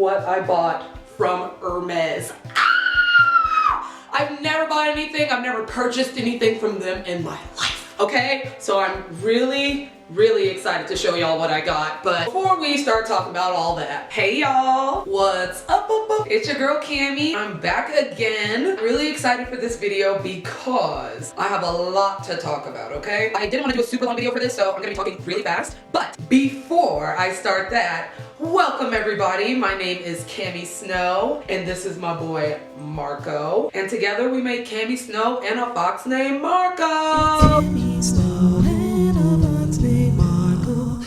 what I bought from Hermes. I've never bought anything, I've never purchased anything from them in my life, okay? So I'm really excited to show y'all what I got. But before we start talking about all that, hey y'all, what's up? It's your girl Cami. I'm back again. Really excited for this video because I have a lot to talk about, okay? I didn't want to do a super long video for this, so I'm gonna be talking really fast. But before I start that, welcome everybody. My name is Cami Snow, and this is my boy Marco. And together we made Cami Snow and a fox named Marco.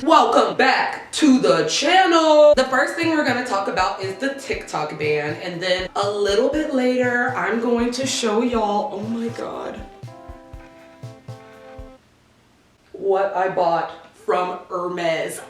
Welcome back to the channel. The first thing we're gonna talk about is the TikTok ban, and then a little bit later I'm going to show y'all, oh my god, what I bought from Hermes.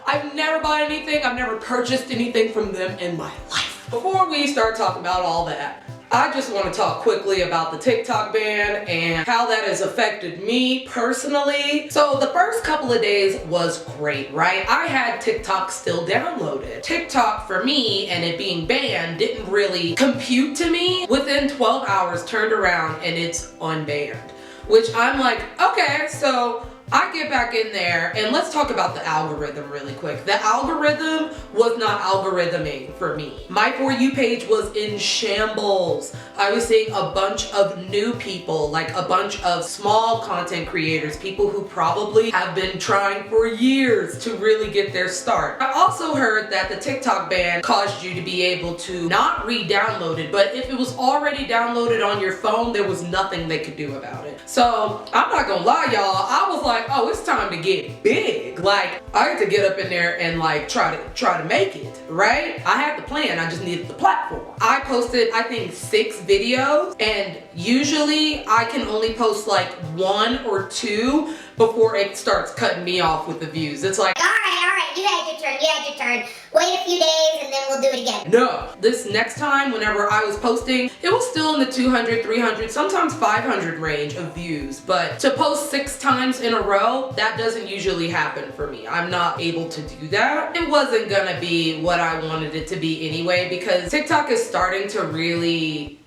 I've never bought anything, I've never purchased anything from them in my life. Before we start talking about all that, I just want to talk quickly about the TikTok ban and how that has affected me personally. So the first couple of days was great, right? I had TikTok still downloaded. TikTok for me and it being banned didn't really compute to me. Within 12 hours turned around and it's unbanned, which I'm like, okay, so I get back in there and let's talk about the algorithm really quick. The algorithm was not algorithming for me. My For You page was in shambles. I was seeing a bunch of new people, like a bunch of small content creators, people who probably have been trying for years to really get their start. I also heard that the TikTok ban caused you to be able to not re-download it, but if it was already downloaded on your phone, there was nothing they could do about it. So I'm not gonna lie, y'all, I was like, oh, it's time to get big. Like, I had to get up in there and like try to make it, right? I had the plan, I just needed the platform. I posted, I think 6 videos, and usually I can only post like 1 or 2 before it starts cutting me off with the views. It's like, all right, you had your turn. Wait a few days and then we'll do it again. No, this next time, whenever I was posting, it was still in the 200, 300, sometimes 500 range of views. But to post 6 times in a row, that doesn't usually happen for me. I'm not able to do that. It wasn't gonna be what I wanted it to be anyway, because TikTok is starting to really,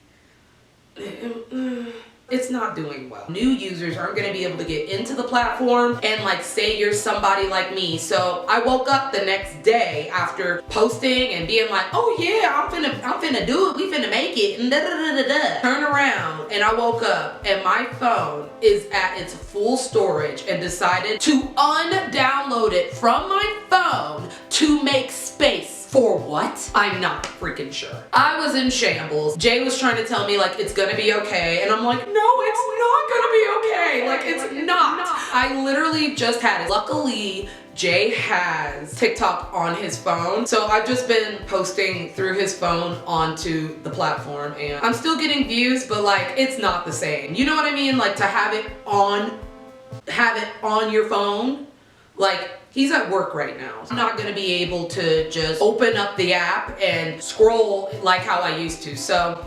it's not doing well. New users aren't gonna be able to get into the platform and like say you're somebody like me. So I woke up the next day after posting and being like, oh yeah, I'm finna do it, we finna make it, and turn around and I woke up and my phone is at its full storage and decided to undownload it from my phone to make space. For what? I'm not freaking sure. I was in shambles. Jay was trying to tell me like it's gonna be okay, and I'm like, no, it's not gonna be okay. Like, it's not. I literally just had it. Luckily, Jay has TikTok on his phone, so I've just been posting through his phone onto the platform, and I'm still getting views, but like, it's not the same. You know what I mean? Like, to have it on your phone, like, he's at work right now. I'm not gonna be able to just open up the app and scroll like how I used to. So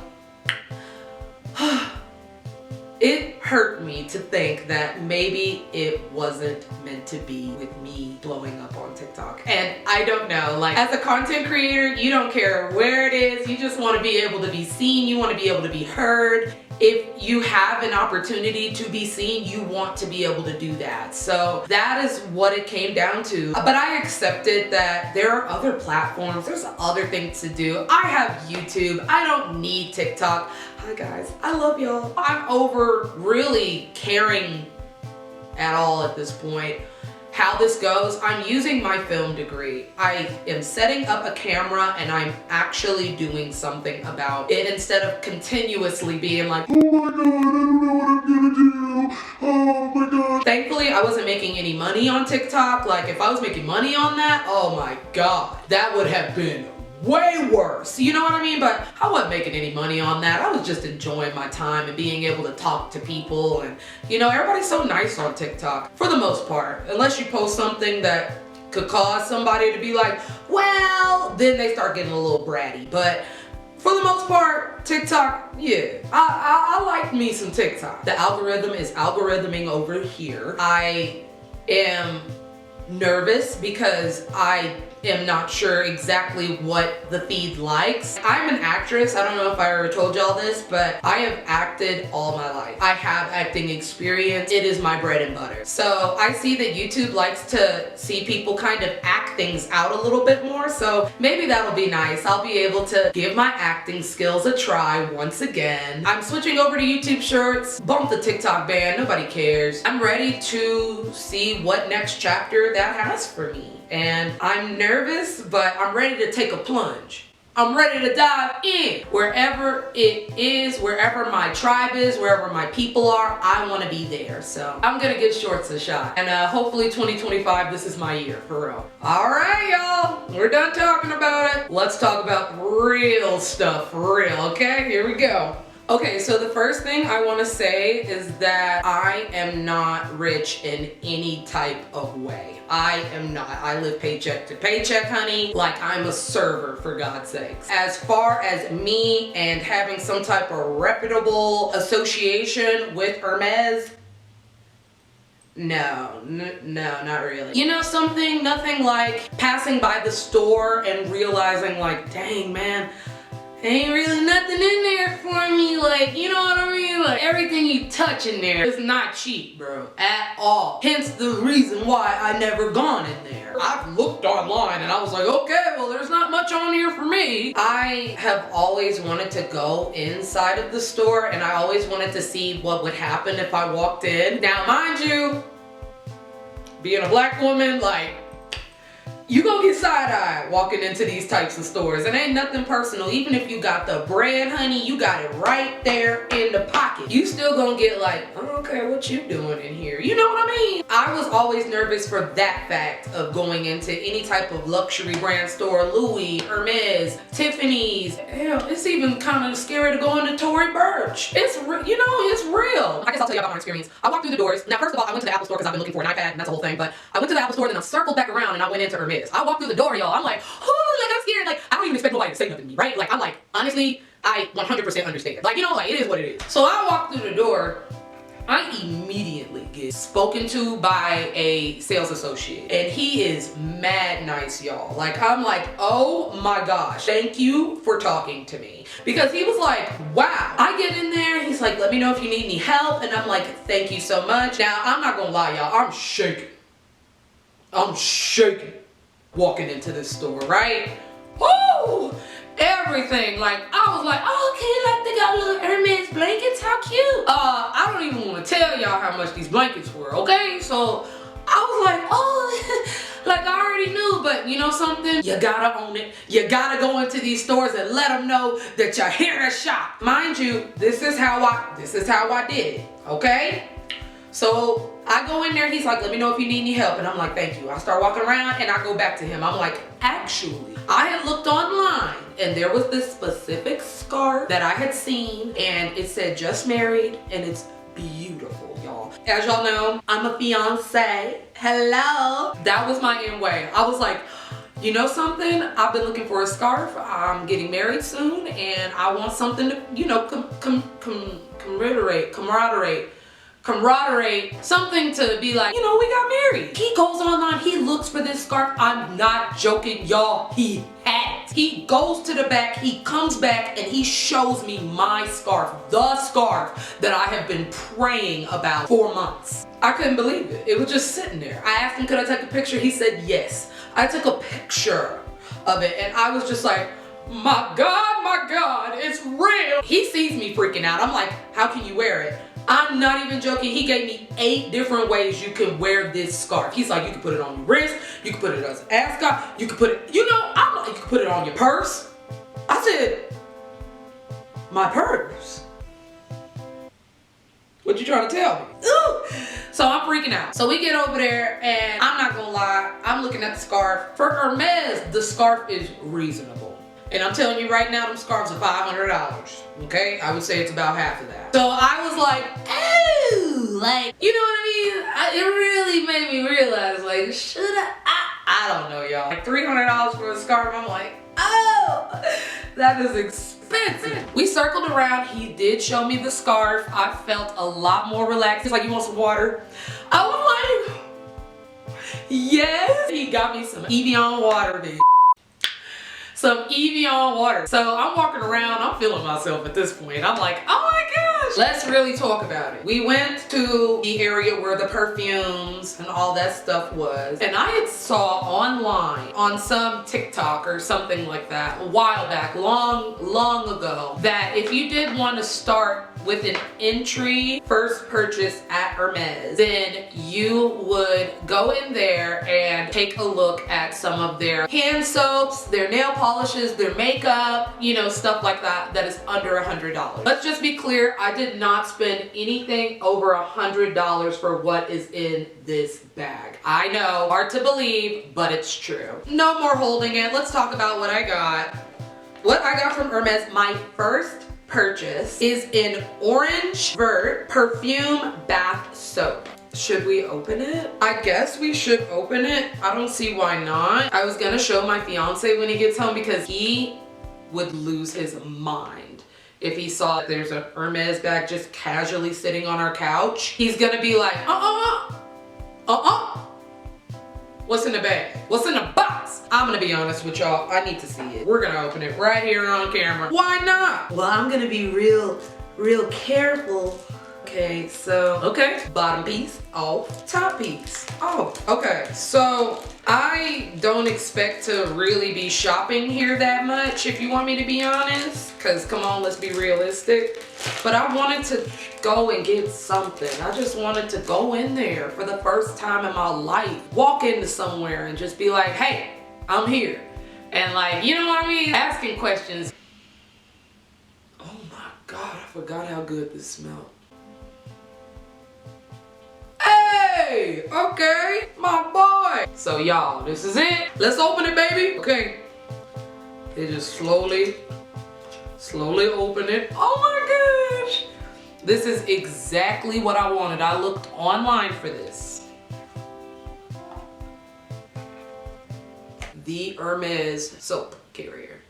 it hurt me to think that maybe it wasn't meant to be with me blowing up on TikTok. And I don't know, like, as a content creator, you don't care where it is, you just wanna be able to be seen, you wanna be able to be heard. If you have an opportunity to be seen, you want to be able to do that. So that is what it came down to. But I accepted that there are other platforms, there's other things to do. I have YouTube, I don't need TikTok. Hi guys, I love y'all. I'm over really caring at all at this point how this goes. I'm using my film degree. I am setting up a camera and I'm actually doing something about it instead of continuously being like, oh my god, I don't know what I'm gonna do. Oh my god. Thankfully, I wasn't making any money on TikTok. Like, if I was making money on that, oh my god, that would have been way worse, you know what I mean? But I wasn't making any money on that. I was just enjoying my time and being able to talk to people, and you know, everybody's so nice on TikTok for the most part, unless you post something that could cause somebody to be like, well, then they start getting a little bratty. But for the most part, TikTok, yeah, I like me some TikTok. The algorithm is algorithming over here. I am nervous because I am not sure exactly what the feed likes. I'm an actress. I don't know if I ever told y'all this, but I have acted all my life. I have acting experience. It is my bread and butter. So I see that YouTube likes to see people kind of act things out a little bit more. So maybe that'll be nice. I'll be able to give my acting skills a try once again. I'm switching over to YouTube Shorts. Bump the TikTok ban. Nobody cares. I'm ready to see what next chapter that has for me. And I'm nervous, but I'm ready to take a plunge. I'm ready to dive in. Wherever it is, wherever my tribe is, wherever my people are, I want to be there. So I'm gonna give Shorts a shot. And hopefully 2025, this is my year, for real. All right, y'all, we're done talking about it. Let's talk about real stuff, for real, okay? Here we go. Okay, so the first thing I want to say is that I am not rich in any type of way. I am not. I live paycheck to paycheck, honey. Like I'm a server, for God's sakes. As far as me and having some type of reputable association with Hermes, no, not really. You know something? Nothing like passing by the store and realizing like, dang man, ain't really nothing in there for me, like, you know what I mean? Like, everything you touch in there is not cheap, bro, at all. Hence the reason why I never gone in there. I've looked online and I was like, okay, well, there's not much on here for me. I have always wanted to go inside of the store and I always wanted to see what would happen if I walked in. Now, mind you, being a black woman, like, you gonna get side-eyed walking into these types of stores. It ain't nothing personal. Even if you got the bread, honey, you got it right there in the pocket. You still gonna get like, I don't care what you doing in here. You know what I mean? I was always nervous for that fact of going into any type of luxury brand store, Louis, Hermes, Tiffany's. Hell, it's even kind of scary to go into Tory Burch. It's, you know, it's real. I guess I'll tell you about my experience. I walked through the doors. Now, first of all, I went to the Apple store because I've been looking for an iPad and that's the whole thing, but I went to the Apple store, then I circled back around and I went into Hermes. I walked through the door, y'all. I'm like, oh, like I'm scared. Like, I don't even expect nobody to say nothing to me, right? Like, I'm like, honestly, I 100% understand. Like, you know, like, it is what it is. So I walk through the door. I immediately get spoken to by a sales associate. And he is mad nice, y'all. Like, I'm like, oh my gosh, thank you for talking to me. Because he was like, wow. I get in there, he's like, let me know if you need any help. And I'm like, thank you so much. Now, I'm not gonna lie, y'all. I'm shaking. I'm shaking walking into this store, right? Woo! Everything, like, I was like, oh, okay, like they got little Hermes blankets, how cute. I don't even want to tell y'all how much these blankets were, okay? So I was like, oh, like I already knew, but you know something? You gotta own it. You gotta go into these stores and let them know that you're here to shop. Mind you, this is how I did it, okay? So I go in there, he's like, let me know if you need any help. And I'm like, thank you. I start walking around and I go back to him. I'm like, actually, I had looked online and there was this specific scarf that I had seen and it said just married and it's beautiful, y'all. As y'all know, I'm a fiance. Hello. That was my end way. I was like, you know something? I've been looking for a scarf. I'm getting married soon and I want something to, you know, camaraderie, something to be like, you know, we got married. He goes online, he looks for this scarf. I'm not joking, y'all. He had it. He goes to the back, he comes back, and he shows me my scarf, the scarf that I have been praying about for months. I couldn't believe it. It was just sitting there. I asked him, could I take a picture? He said yes. I took a picture of it, and I was just like, my God, it's real. He sees me freaking out. I'm like, how can you wear it? I'm not even joking. He gave me 8 different ways you can wear this scarf. He's like, you can put it on your wrist, you can put it as an ascot, you can put it, you know, I'm like, you can put it on your purse. I said, my purse? What you trying to tell me? Ooh. So I'm freaking out. So we get over there and I'm not gonna lie, I'm looking at the scarf. For Hermes, the scarf is reasonable. And I'm telling you right now, them scarves are $500, okay? I would say it's about half of that. So I was like, oh, like, you know what I mean? It really made me realize, like, should I don't know, y'all. Like $300 for a scarf, I'm like, oh, that is expensive. We circled around, he did show me the scarf. I felt a lot more relaxed. He's like, you want some water? I was like, Yes, he got me some Evian water, bitch. Some Evian water. So I'm walking around, I'm feeling myself at this point. I'm like, oh my gosh. Let's really talk about it. We went to the area where the perfumes and all that stuff was. And I had saw online on some TikTok or something like that a while back, long ago, that if you did want to start with an entry first purchase at Hermes, then you would go in there and take a look at some of their hand soaps, their nail polishes, their makeup, you know, stuff like that, that is under $100. Let's just be clear, I did not spend anything over $100 for what is in this bag. I know, hard to believe, but it's true. No more holding it. Let's talk about what I got. What I got from Hermes, my first purchase is an Orange Vert perfume bath soap. Should we open it? I guess we should open it. I don't see why not. I was gonna show my fiance when he gets home because he would lose his mind if he saw that there's a Hermes bag just casually sitting on our couch. He's gonna be like, what's in the bag? What's in the box? I'm gonna be honest with y'all, I need to see it. We're gonna open it right here on camera. Why not? Well, I'm gonna be real careful. Okay, so, bottom piece off, top piece off. Okay, so I don't expect to really be shopping here that much, if you want me to be honest, because come on, let's be realistic. But I wanted to go and get something. I just wanted to go in there for the first time in my life, walk into somewhere and just be like, hey, I'm here. And like, you know what I mean? Asking questions. Oh my God, I forgot how good this smelled. Hey, okay, my boy. So y'all, this is it. Let's open it, baby. Okay, they just slowly open it. Oh my gosh. This is exactly what I wanted. I looked online for this. The Hermes soap carrier.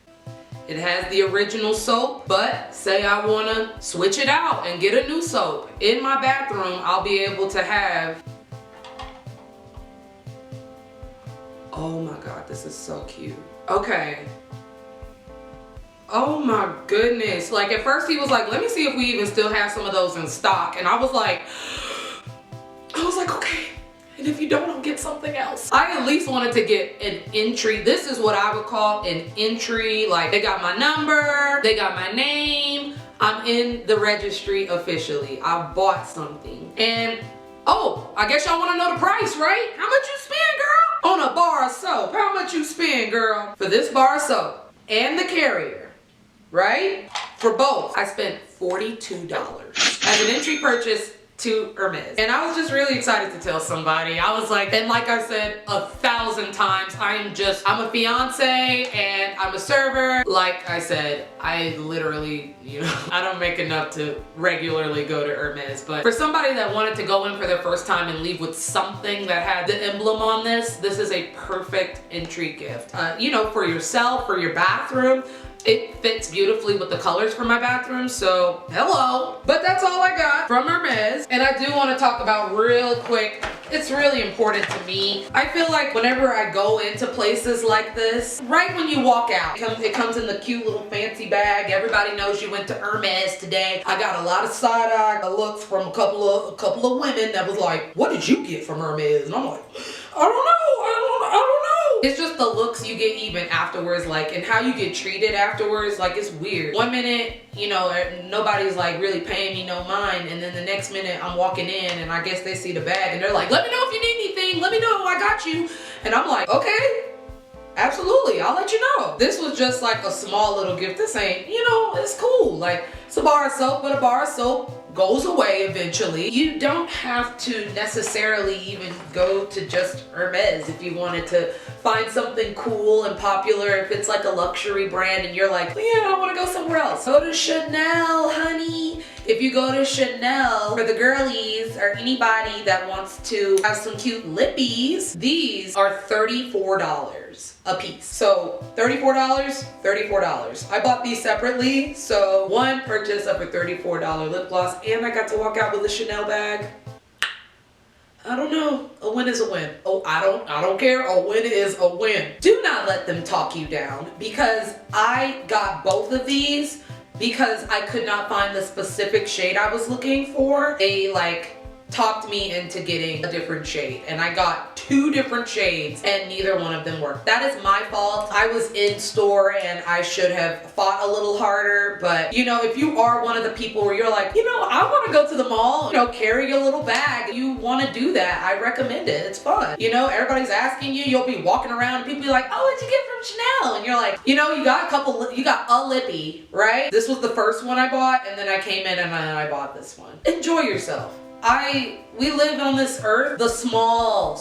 It has the original soap, but say I wanna switch it out and get a new soap. In my bathroom, I'll be able to have, oh my God, this is so cute. Okay. Oh my goodness. Like at first he was like, let me see if we even still have some of those in stock. And I was like, okay. And if you don't, I'll get something else. I at least wanted to get an entry. This is what I would call an entry. Like they got my number, they got my name. I'm in the registry officially. I bought something. And oh, I guess y'all wanna know the price, right? How much you spend, girl? On a bar of soap. How much you spend, girl? For this bar of soap and the carrier, right? For both, I spent $42 as an entry purchase to Hermes. And I was just really excited to tell somebody. I was like, and like I said 1,000 times, I'm a fiance and I'm a server. Like I said, I literally, you know, I don't make enough to regularly go to Hermes. But for somebody that wanted to go in for their first time and leave with something that had the emblem on this is a perfect entry gift. You know, for yourself, for your bathroom. It fits beautifully with the colors for my bathroom, so hello. But that's all I got from Hermes. And I do want to talk about real quick, it's really important to me. I feel like whenever I go into places like this, right when you walk out, it comes in the cute little fancy bag. Everybody knows you went to Hermes today. I got a lot of side-eye looks from a couple of women that was like, what did you get from Hermes? And I'm like, I don't know. It's just the looks you get even afterwards, like, and how you get treated afterwards. Like, it's weird. One minute, you know, nobody's like really paying me no mind, and then the next minute I'm walking in and I guess they see the bag and they're like, let me know if you need anything, let me know, I got you. And I'm like, okay, absolutely, I'll let you know. This was just like a small little gift. This ain't, you know, it's cool. Like, it's a bar of soap, but a bar of soap goes away eventually. You don't have to necessarily even go to just Hermes if you wanted to find something cool and popular. If it's like a luxury brand and you're like, yeah, I want to go somewhere else, go to Chanel, honey. If you go to Chanel, for the girlies or anybody that wants to have some cute lippies, these are $34 a piece. So $34. I bought these separately, so one purchase of a $34 lip gloss, and I got to walk out with a Chanel bag. I don't know. A win is a win. Oh, I don't care. A win is a win. Do not let them talk you down, because I got both of these because I could not find the specific shade I was looking for. They talked me into getting a different shade, and I got 2 different shades and neither one of them worked. That is my fault. I was in store and I should have fought a little harder. But you know, if you are one of the people where you're like, you know, I want to go to the mall, you know, carry a little bag, you want to do that, I recommend it. It's fun. You know, everybody's asking you, you'll be walking around and people be like, oh, what'd you get from Chanel? And you're like, you know, you got a lippy, right? This was the first one I bought, and then I came in and then I bought this one. Enjoy yourself. We live on this earth. The small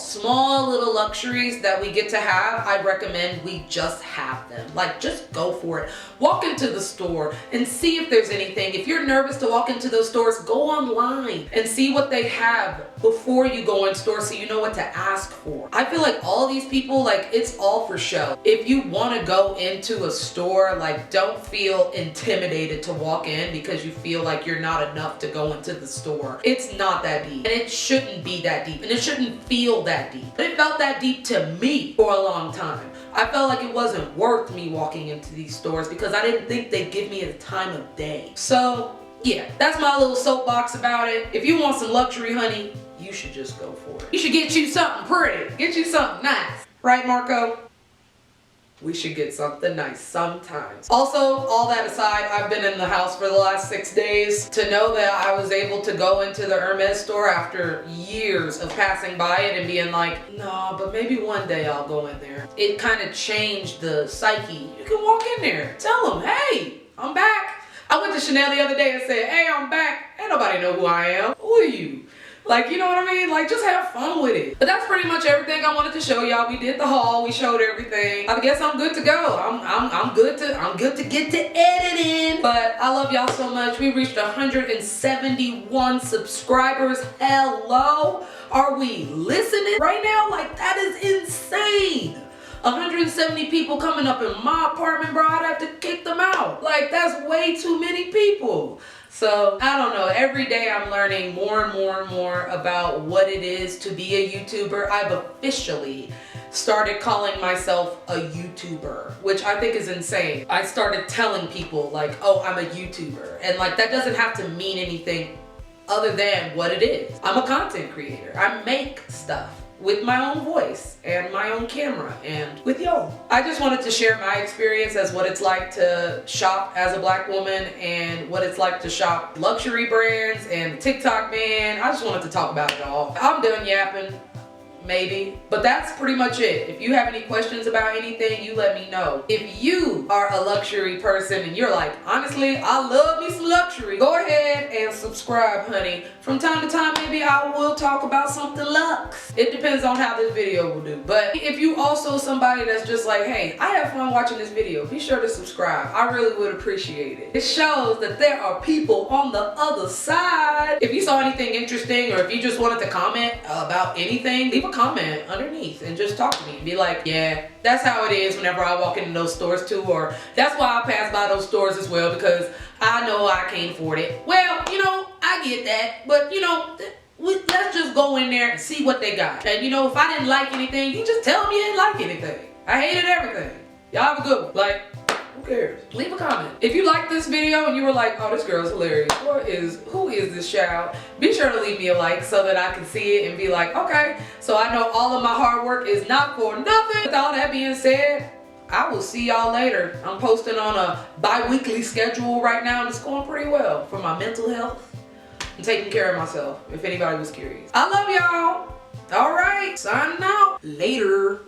little luxuries that we get to have, I recommend we just have them. Like, just go for it. Walk into the store and see if there's anything. If you're nervous to walk into those stores, go online and see what they have before you go in store so you know what to ask for. I feel like all these people, like, it's all for show. If you want to go into a store, like, don't feel intimidated to walk in because you feel like you're not enough to go into the store. It's not that deep, and it shouldn't be that deep, and it shouldn't feel that deep. But it felt that deep to me for a long time. I felt like it wasn't worth me walking into these stores because I didn't think they'd give me the time of day. So yeah, that's my little soapbox about it. If you want some luxury, honey, you should just go for it. You should get you something pretty, get you something nice. Right, Marco? We should get something nice sometimes. Also, all that aside, I've been in the house for the last 6 days. To know that I was able to go into the Hermes store after years of passing by it and being like, no, but maybe one day I'll go in there. It kind of changed the psyche. You can walk in there, tell them, hey, I'm back. I went to Chanel the other day and said, hey, I'm back. Ain't nobody know who I am. Who are you? Like, you know what I mean? Like, just have fun with it. But that's pretty much everything I wanted to show y'all. We did the haul. We showed everything. I guess I'm good to go. I'm good to get to editing. But I love y'all so much. We reached 171 subscribers. Hello? Are we listening right now? Like, that is insane. 170 people coming up in my apartment, bro. I'd have to kick them out. Like, that's way too many people. So, I don't know, every day I'm learning more and more and more about what it is to be a YouTuber. I've officially started calling myself a YouTuber, which I think is insane. I started telling people like, oh, I'm a YouTuber. And like, that doesn't have to mean anything other than what it is. I'm a content creator. I make stuff with my own voice and my own camera and with y'all. I just wanted to share my experience as what it's like to shop as a black woman and what it's like to shop luxury brands and TikTok ban. I just wanted to talk about it all. I'm done yapping. Maybe. But that's pretty much it. If you have any questions about anything, you let me know. If you are a luxury person and you're like, honestly, I love me some luxury, go ahead and subscribe, honey. From time to time, maybe I will talk about something luxe. It depends on how this video will do. But if you also somebody that's just like, hey, I have fun watching this video, be sure to subscribe. I really would appreciate it. It shows that there are people on the other side. If you saw anything interesting or if you just wanted to comment about anything, leave a comment underneath and just talk to me and be like, yeah, that's how it is whenever I walk into those stores too, or that's why I pass by those stores as well, because I know I can't afford it. Well, you know, I get that, but you know, let's just go in there and see what they got. And you know, if I didn't like anything, you just tell me you didn't like anything. I hated everything. Y'all have a good one. Like, who cares? Leave a comment. If you liked this video and you were like, oh, this girl's hilarious, who is this child? Be sure to leave me a like so that I can see it and be like, okay, so I know all of my hard work is not for nothing. With all that being said, I will see y'all later. I'm posting on a bi-weekly schedule right now and it's going pretty well for my mental health. I'm taking care of myself, if anybody was curious. I love y'all. All right, signing out. Later.